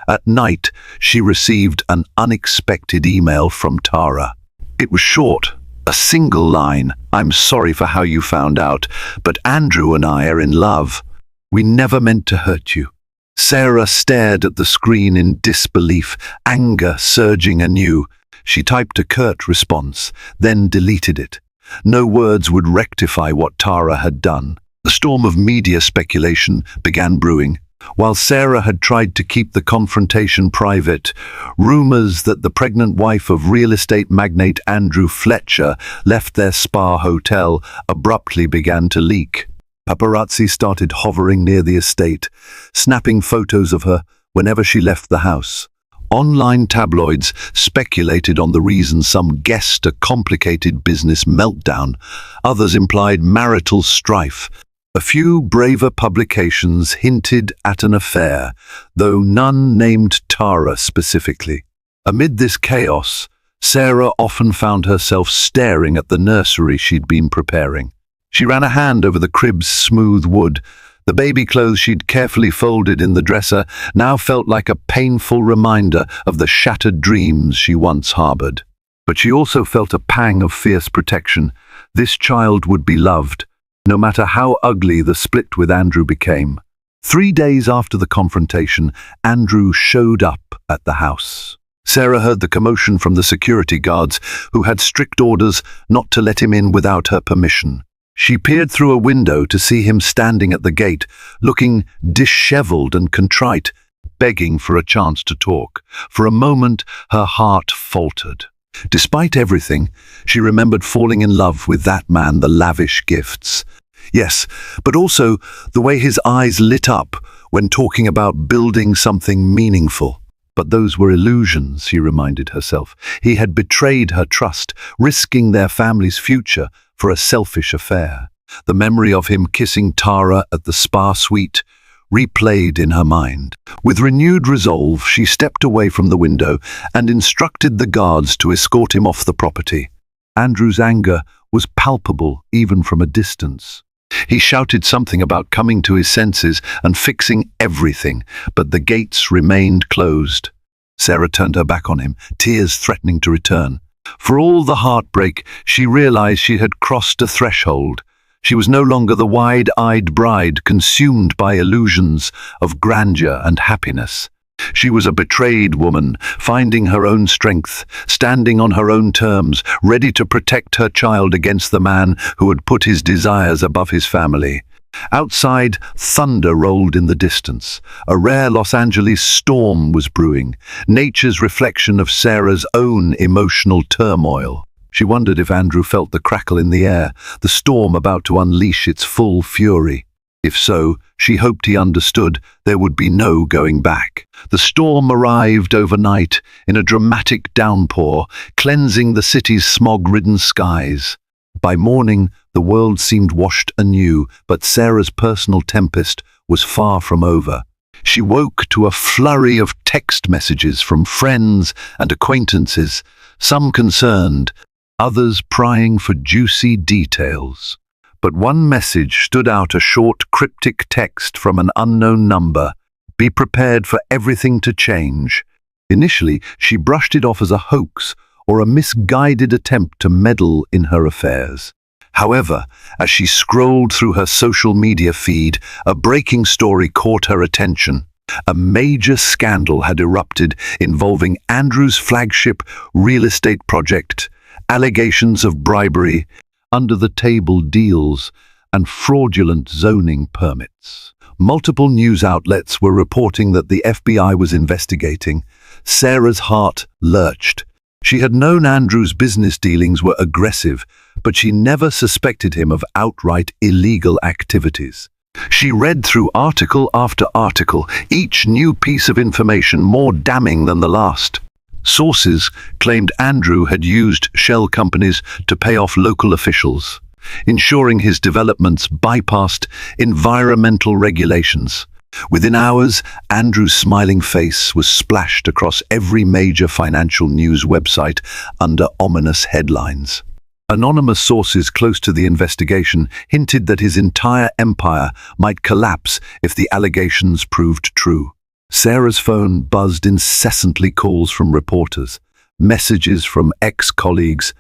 At night, she received an unexpected email from Tara. It was short, a single line. "I'm sorry for how you found out, but Andrew and I are in love. We never meant to hurt you." Sarah stared at the screen in disbelief, anger surging anew. She typed a curt response, then deleted it. No words would rectify what Tara had done. A storm of media speculation began brewing. While Sarah had tried to keep the confrontation private, rumors that the pregnant wife of real estate magnate Andrew Fletcher left their spa hotel abruptly began to leak. Paparazzi started hovering near the estate, snapping photos of her whenever she left the house. Online tabloids speculated on the reason. Some guessed a complicated business meltdown. Others implied marital strife. A few braver publications hinted at an affair, though none named Tara specifically. Amid this chaos, Sarah often found herself staring at the nursery she'd been preparing. She ran a hand over the crib's smooth wood. The baby clothes she'd carefully folded in the dresser now felt like a painful reminder of the shattered dreams she once harbored. But she also felt a pang of fierce protection. This child would be loved, no matter how ugly the split with Andrew became. 3 days after the confrontation, Andrew showed up at the house. Sarah heard the commotion from the security guards, who had strict orders not to let him in without her permission. She peered through a window to see him standing at the gate, looking disheveled and contrite, begging for a chance to talk. For a moment, her heart faltered. Despite everything, she remembered falling in love with that man, the lavish gifts. Yes, but also the way his eyes lit up when talking about building something meaningful. But those were illusions, she reminded herself. He had betrayed her trust, risking their family's future for a selfish affair. The memory of him kissing Tara at the spa suite replayed in her mind. With renewed resolve, she stepped away from the window and instructed the guards to escort him off the property. Andrew's anger was palpable even from a distance. He shouted something about coming to his senses and fixing everything, but the gates remained closed. Sarah turned her back on him, tears threatening to return. For all the heartbreak, she realized she had crossed a threshold. She was no longer the wide-eyed bride consumed by illusions of grandeur and happiness. She was a betrayed woman, finding her own strength, standing on her own terms, ready to protect her child against the man who had put his desires above his family. Outside, thunder rolled in the distance. A rare Los Angeles storm was brewing, nature's reflection of Sarah's own emotional turmoil. She wondered if Andrew felt the crackle in the air, the storm about to unleash its full fury. If so, she hoped he understood there would be no going back. The storm arrived overnight in a dramatic downpour, cleansing the city's smog-ridden skies. By morning, the world seemed washed anew, but Sarah's personal tempest was far from over. She woke to a flurry of text messages from friends and acquaintances, some concerned, others prying for juicy details. But one message stood out, a short, cryptic text from an unknown number. "Be prepared for everything to change." Initially, she brushed it off as a hoax or a misguided attempt to meddle in her affairs. However, as she scrolled through her social media feed, a breaking story caught her attention. A major scandal had erupted involving Andrew's flagship real estate project, allegations of bribery, under-the-table deals, and fraudulent zoning permits. Multiple news outlets were reporting that the FBI was investigating. Sarah's heart lurched. She had known Andrew's business dealings were aggressive, but she never suspected him of outright illegal activities. She read through article after article, each new piece of information more damning than the last. Sources claimed Andrew had used shell companies to pay off local officials, ensuring his developments bypassed environmental regulations. Within hours, Andrew's smiling face was splashed across every major financial news website under ominous headlines. Anonymous sources close to the investigation hinted that his entire empire might collapse if the allegations proved true. Sarah's phone buzzed incessantly, calls from reporters, messages from ex-colleagues,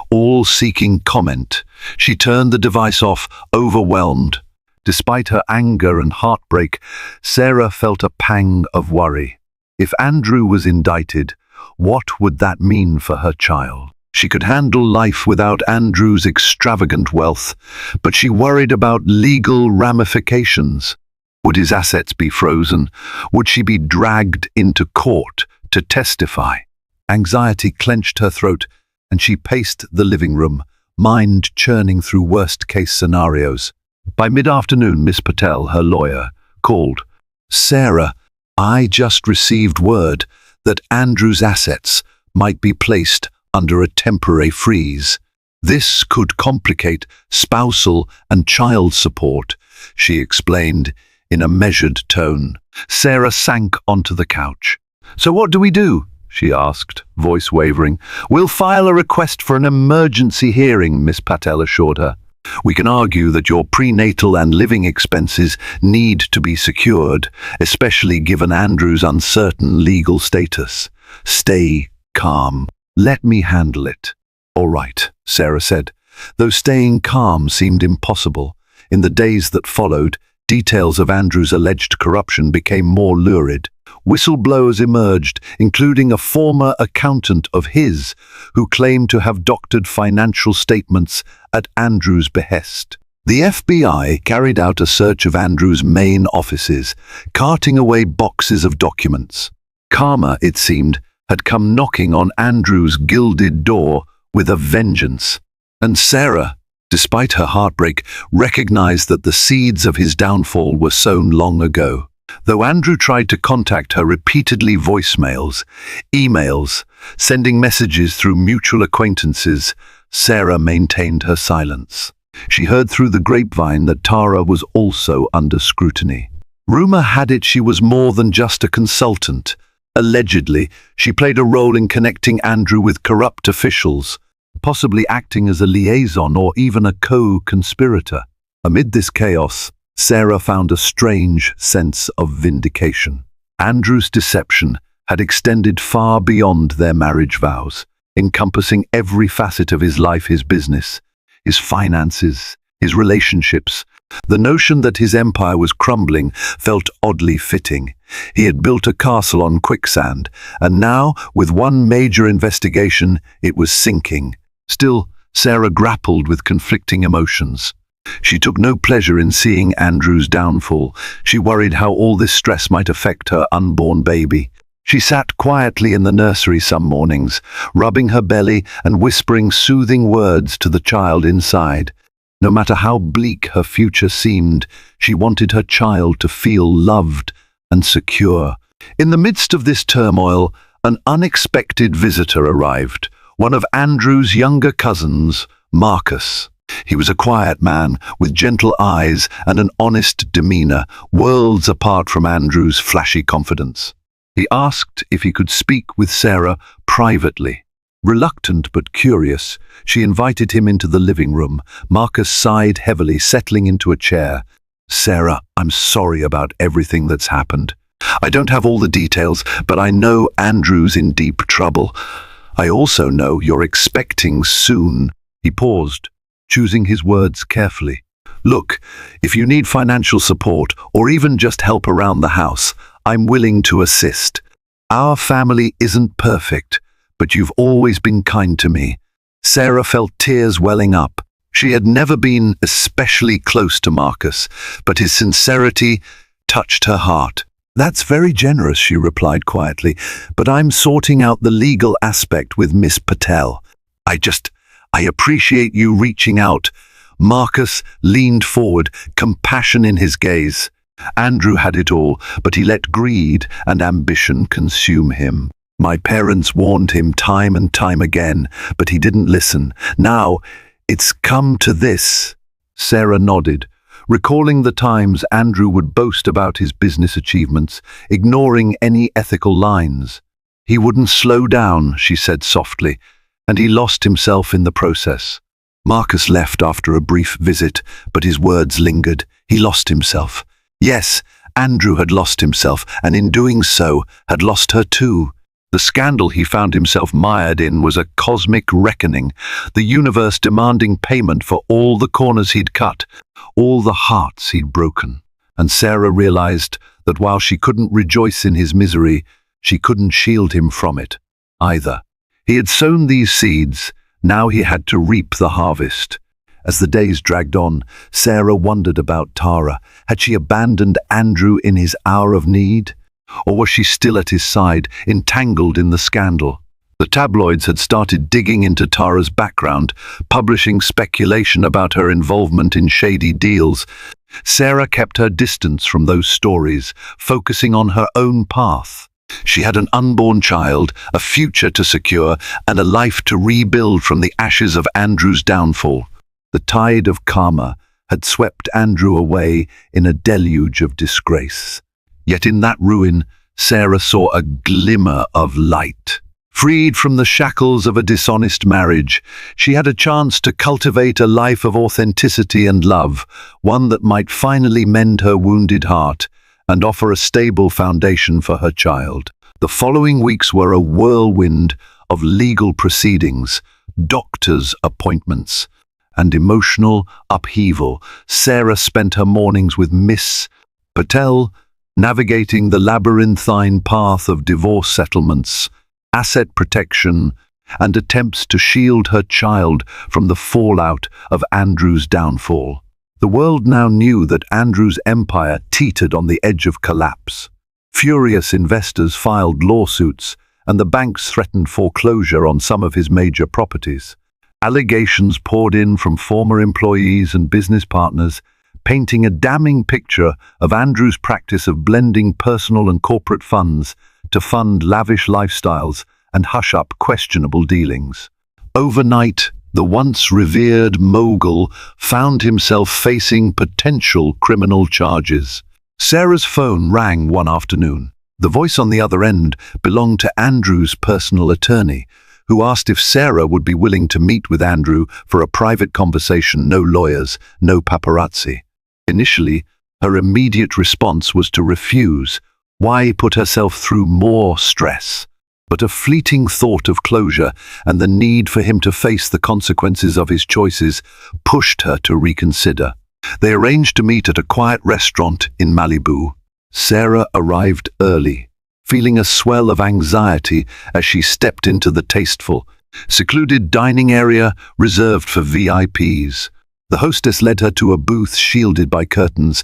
all seeking comment. She turned the device off, overwhelmed. Despite her anger and heartbreak, Sarah felt a pang of worry. If Andrew was indicted, what would that mean for her child? She could handle life without Andrew's extravagant wealth, but she worried about legal ramifications. Would his assets be frozen? Would she be dragged into court to testify? Anxiety clenched her throat, and she paced the living room, mind churning through worst-case scenarios. By mid-afternoon, Miss Patel, her lawyer, called. "Sarah, I just received word that Andrew's assets might be placed under a temporary freeze. This could complicate spousal and child support," she explained in a measured tone. Sarah sank onto the couch. "So what do we do?" she asked, voice wavering. "We'll file a request for an emergency hearing," Miss Patel assured her. "We can argue that your prenatal and living expenses need to be secured, especially given Andrew's uncertain legal status. Stay calm. Let me handle it." "All right," Sarah said, though staying calm seemed impossible. In the days that followed, details of Andrew's alleged corruption became more lurid. Whistleblowers emerged, including a former accountant of his, who claimed to have doctored financial statements at Andrew's behest. The FBI carried out a search of Andrew's main offices, carting away boxes of documents. Karma, it seemed, had come knocking on Andrew's gilded door with a vengeance. And Sarah, despite her heartbreak, recognized that the seeds of his downfall were sown long ago. Though Andrew tried to contact her repeatedly, voicemails, emails, sending messages through mutual acquaintances, Sarah maintained her silence. She heard through the grapevine that Tara was also under scrutiny. Rumor had it she was more than just a consultant. Allegedly, she played a role in connecting Andrew with corrupt officials, possibly acting as a liaison or even a co-conspirator. Amid this chaos, Sarah found a strange sense of vindication. Andrew's deception had extended far beyond their marriage vows, encompassing every facet of his life, his business, his finances, his relationships. The notion that his empire was crumbling felt oddly fitting. He had built a castle on quicksand, and now, with one major investigation, it was sinking. Still, Sarah grappled with conflicting emotions. She took no pleasure in seeing Andrew's downfall. She worried how all this stress might affect her unborn baby. She sat quietly in the nursery some mornings, rubbing her belly and whispering soothing words to the child inside. No matter how bleak her future seemed, she wanted her child to feel loved and secure. In the midst of this turmoil, an unexpected visitor arrived, one of Andrew's younger cousins, Marcus. He was a quiet man with gentle eyes and an honest demeanor, worlds apart from Andrew's flashy confidence. He asked if he could speak with Sarah privately. Reluctant but curious, she invited him into the living room. Marcus sighed heavily, settling into a chair. "Sarah, I'm sorry about everything that's happened. I don't have all the details, but I know Andrew's in deep trouble. I also know you're expecting soon." He paused, choosing his words carefully. "Look, if you need financial support or even just help around the house, I'm willing to assist. Our family isn't perfect, but you've always been kind to me." Sarah felt tears welling up. She had never been especially close to Marcus, but his sincerity touched her heart. "That's very generous," she replied quietly, "but I'm sorting out the legal aspect with Miss Patel. I appreciate you reaching out." Marcus leaned forward, compassion in his gaze. Andrew had it all, but he let greed and ambition consume him. "My parents warned him time and time again, but he didn't listen. Now, it's come to this." Sarah nodded, recalling the times Andrew would boast about his business achievements, ignoring any ethical lines. He wouldn't slow down, she said softly, and he lost himself in the process. Marcus left after a brief visit, but his words lingered. He lost himself. Yes, Andrew had lost himself, and in doing so, had lost her too. The scandal he found himself mired in was a cosmic reckoning, the universe demanding payment for all the corners he'd cut, all the hearts he'd broken. And Sarah realized that while she couldn't rejoice in his misery, she couldn't shield him from it either. He had sown these seeds, now he had to reap the harvest. As the days dragged on, Sarah wondered about Tara. Had she abandoned Andrew in his hour of need? Or was she still at his side, entangled in the scandal? The tabloids had started digging into Tara's background, publishing speculation about her involvement in shady deals. Sarah kept her distance from those stories, focusing on her own path. She had an unborn child, a future to secure, and a life to rebuild from the ashes of Andrew's downfall. The tide of karma had swept Andrew away in a deluge of disgrace. Yet in that ruin, Sarah saw a glimmer of light. Freed from the shackles of a dishonest marriage, she had a chance to cultivate a life of authenticity and love, one that might finally mend her wounded heart and offer a stable foundation for her child. The following weeks were a whirlwind of legal proceedings, doctors' appointments, and emotional upheaval. Sarah spent her mornings with Miss Patel, navigating the labyrinthine path of divorce settlements, asset protection, and attempts to shield her child from the fallout of Andrew's downfall. The world now knew that Andrew's empire teetered on the edge of collapse. Furious investors filed lawsuits, and the banks threatened foreclosure on some of his major properties. Allegations poured in from former employees and business partners, painting a damning picture of Andrew's practice of blending personal and corporate funds to fund lavish lifestyles and hush up questionable dealings. Overnight, the once revered mogul found himself facing potential criminal charges. Sarah's phone rang one afternoon. The voice on the other end belonged to Andrew's personal attorney, who asked if Sarah would be willing to meet with Andrew for a private conversation, no lawyers, no paparazzi. Initially, her immediate response was to refuse. Why put herself through more stress? But a fleeting thought of closure and the need for him to face the consequences of his choices pushed her to reconsider. They arranged to meet at a quiet restaurant in Malibu. Sarah arrived early, feeling a swell of anxiety as she stepped into the tasteful, secluded dining area reserved for VIPs. The hostess led her to a booth shielded by curtains,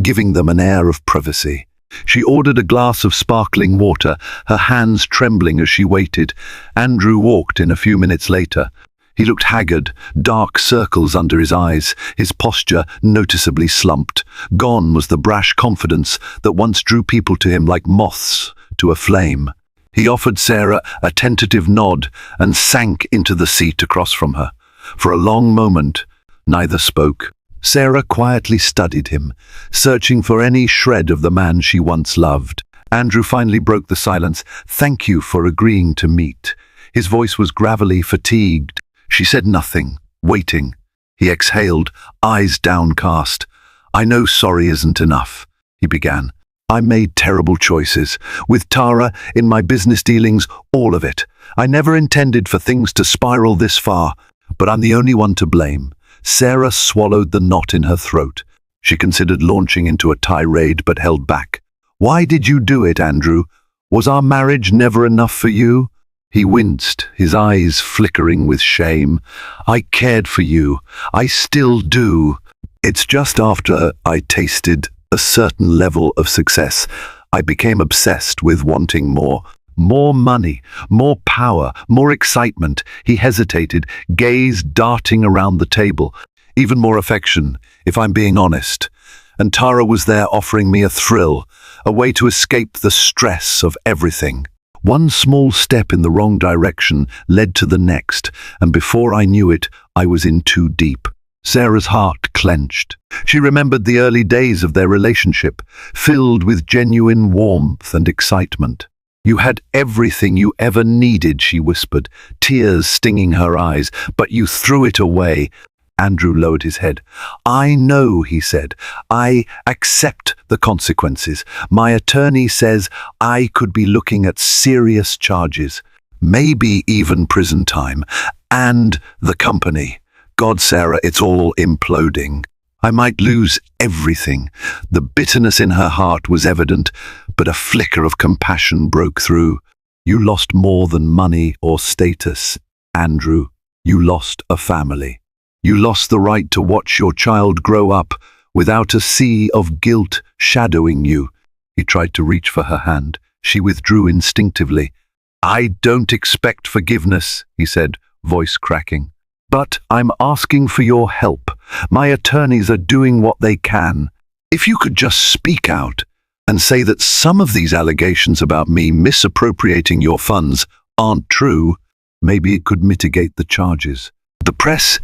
giving them an air of privacy. She ordered a glass of sparkling water, her hands trembling as she waited. Andrew walked in a few minutes later. He looked haggard, dark circles under his eyes, his posture noticeably slumped. Gone was the brash confidence that once drew people to him like moths to a flame. He offered Sarah a tentative nod and sank into the seat across from her. For a long moment, neither spoke. Sarah quietly studied him, searching for any shred of the man she once loved. Andrew finally broke the silence. "Thank you for agreeing to meet." His voice was gravelly, fatigued. She said nothing, waiting. He exhaled, eyes downcast. "I know sorry isn't enough," he began. "I made terrible choices. With Tara, in my business dealings, all of it. I never intended for things to spiral this far, but I'm the only one to blame." Sarah swallowed the knot in her throat. She considered launching into a tirade but held back. "Why did you do it, Andrew? Was our marriage never enough for you?" He winced, his eyes flickering with shame. "I cared for you. I still do. It's just after I tasted a certain level of success, I became obsessed with wanting more. More money, more power, more excitement." He hesitated, gaze darting around the table. "Even more affection, if I'm being honest. And Tara was there offering me a thrill, a way to escape the stress of everything. One small step in the wrong direction led to the next, and before I knew it, I was in too deep." Sarah's heart clenched. She remembered the early days of their relationship, filled with genuine warmth and excitement. "You had everything you ever needed," she whispered, tears stinging her eyes, "but you threw it away." Andrew lowered his head. "I know," he said. "I accept the consequences. My attorney says I could be looking at serious charges, maybe even prison time, and the company. God, Sarah, it's all imploding. I might lose everything." The bitterness in her heart was evident, but a flicker of compassion broke through. "You lost more than money or status, Andrew. You lost a family. You lost the right to watch your child grow up without a sea of guilt shadowing you." He tried to reach for her hand. She withdrew instinctively. "I don't expect forgiveness," he said, voice cracking. "But I'm asking for your help. My attorneys are doing what they can. If you could just speak out and say that some of these allegations about me misappropriating your funds aren't true, maybe it could mitigate the charges. The press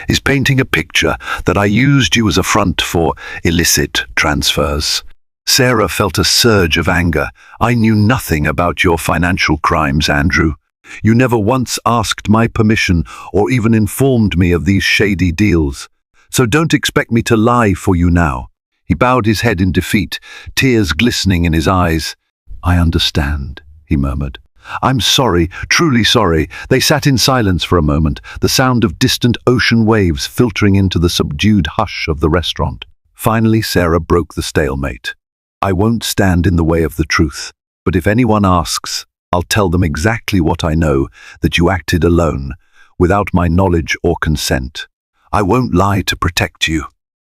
is painting a picture that I used you as a front for illicit transfers." Sarah felt a surge of anger. "I knew nothing about your financial crimes, Andrew. You never once asked my permission or even informed me of these shady deals. So don't expect me to lie for you now." He bowed his head in defeat, tears glistening in his eyes. "I understand," he murmured. "I'm sorry, truly sorry." They sat in silence for a moment, the sound of distant ocean waves filtering into the subdued hush of the restaurant. Finally, Sarah broke the stalemate. "I won't stand in the way of the truth, but if anyone asks, I'll tell them exactly what I know, that you acted alone, without my knowledge or consent. I won't lie to protect you."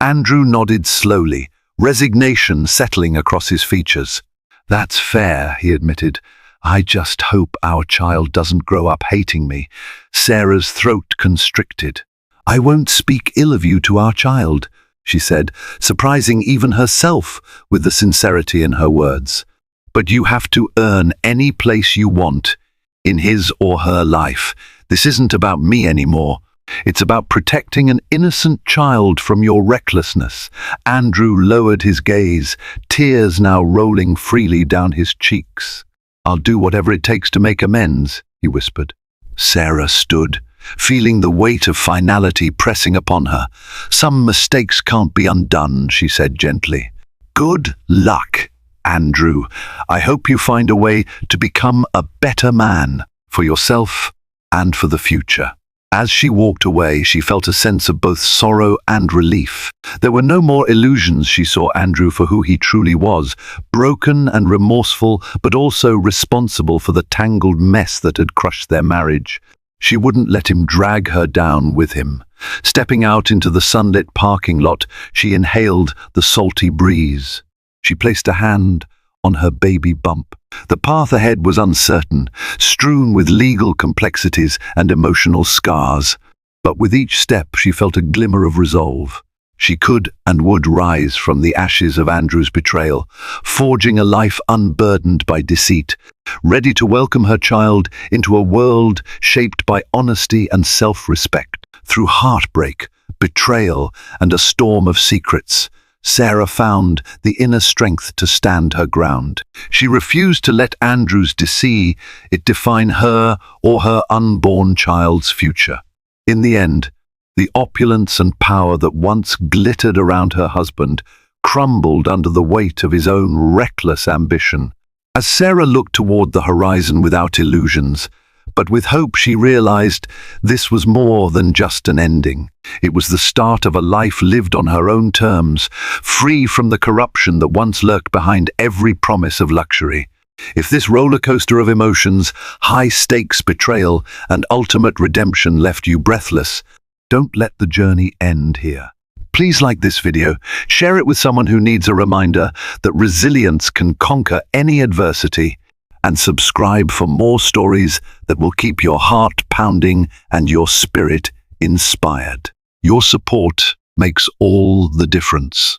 Andrew nodded slowly, resignation settling across his features. "That's fair," he admitted. "I just hope our child doesn't grow up hating me." Sarah's throat constricted. "I won't speak ill of you to our child," she said, surprising even herself with the sincerity in her words. "But you have to earn any place you want in his or her life. This isn't about me anymore. It's about protecting an innocent child from your recklessness." Andrew lowered his gaze, tears now rolling freely down his cheeks. "I'll do whatever it takes to make amends," he whispered. Sarah stood, feeling the weight of finality pressing upon her. "Some mistakes can't be undone," she said gently. "Good luck, Andrew. I hope you find a way to become a better man for yourself and for the future." As she walked away, she felt a sense of both sorrow and relief. There were no more illusions. She saw Andrew for who he truly was, broken and remorseful, but also responsible for the tangled mess that had crushed their marriage. She wouldn't let him drag her down with him. Stepping out into the sunlit parking lot, she inhaled the salty breeze. She placed a hand on her baby bump. The path ahead was uncertain, strewn with legal complexities and emotional scars. But with each step she felt a glimmer of resolve. She could and would rise from the ashes of Andrew's betrayal, forging a life unburdened by deceit, ready to welcome her child into a world shaped by honesty and self-respect. Through heartbreak, betrayal, and a storm of secrets, Sarah found the inner strength to stand her ground. She refused to let Andrew's deceit define her or her unborn child's future. In the end, the opulence and power that once glittered around her husband crumbled under the weight of his own reckless ambition. As Sarah looked toward the horizon without illusions, but with hope, she realized this was more than just an ending. It was the start of a life lived on her own terms, free from the corruption that once lurked behind every promise of luxury. If this roller coaster of emotions, high-stakes betrayal, and ultimate redemption left you breathless, don't let the journey end here. Please like this video, share it with someone who needs a reminder that resilience can conquer any adversity, and subscribe for more stories that will keep your heart pounding and your spirit inspired. Your support makes all the difference.